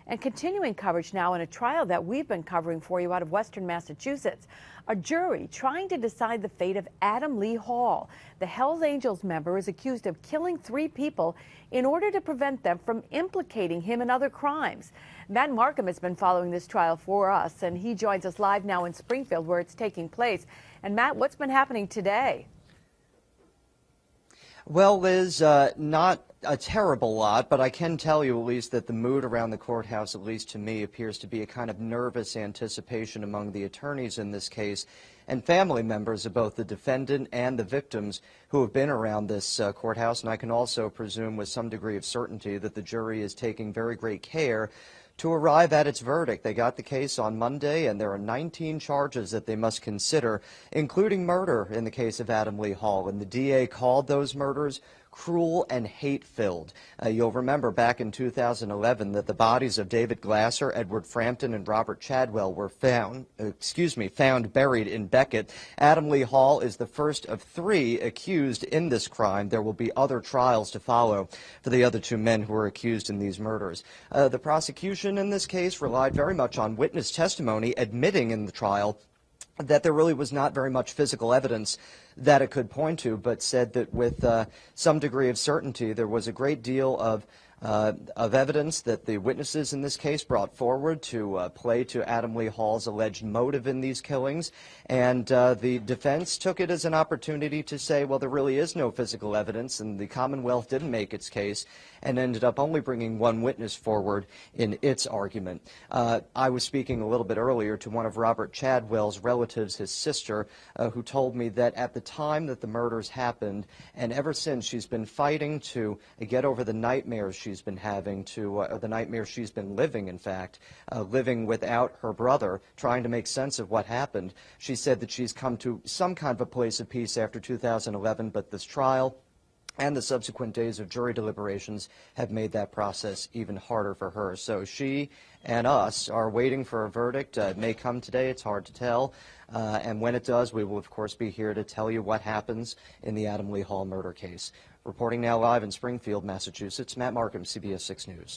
And continuing coverage now in a trial that we've been covering for you out of Western Massachusetts. A jury trying to decide the fate of Adam Lee Hall. The Hells Angels member is accused of killing 3 people in order to prevent them from implicating him in other crimes. Matt Markham has been following this trial for us, and he joins us live now in Springfield where it's taking place. And Matt, what's been happening today? Well, Liz, not a terrible lot, but I can tell you at least that the mood around the courthouse, at least to me, appears to be a kind of nervous anticipation among the attorneys in this case and family members of both the defendant and the victims who have been around this courthouse. And I can also presume with some degree of certainty that the jury is taking very great care to arrive at its verdict. They got the case on Monday, and there are 19 charges that they must consider, including murder in the case of Adam Lee Hall. And the DA called those murders cruel and hate-filled. You'll remember back in 2011 that the bodies of David Glasser, Edward Frampton, and Robert Chadwell were found buried in Beckett. Adam Lee Hall is the first of 3 accused in this crime. There will be other trials to follow for the other 2 men who were accused in these murders. The prosecution in this case relied very much on witness testimony, admitting in the trial that there really was not very much physical evidence that it could point to, but said that with some degree of certainty there was a great deal of evidence that the witnesses in this case brought forward to play to Adam Lee Hall's alleged motive in these killings. And the defense took it as an opportunity to say, well, there really is no physical evidence, and the Commonwealth didn't make its case and ended up only bringing 1 witness forward in its argument. I was speaking a little bit earlier to one of Robert Chadwell's relatives, his sister, who told me that at the time that the murders happened, and ever since, she's been fighting to get over the nightmares she's been having, the nightmares she's been living, in fact, living without her brother, trying to make sense of what happened. She said that she's come to some kind of a place of peace after 2011, but this trial and the subsequent days of jury deliberations have made that process even harder for her. So she and us are waiting for a verdict. It may come today, it's hard to tell. And when it does, we will, of course, be here to tell you what happens in the Adam Lee Hall murder case. Reporting now live in Springfield, Massachusetts, Matt Markham, CBS 6 News.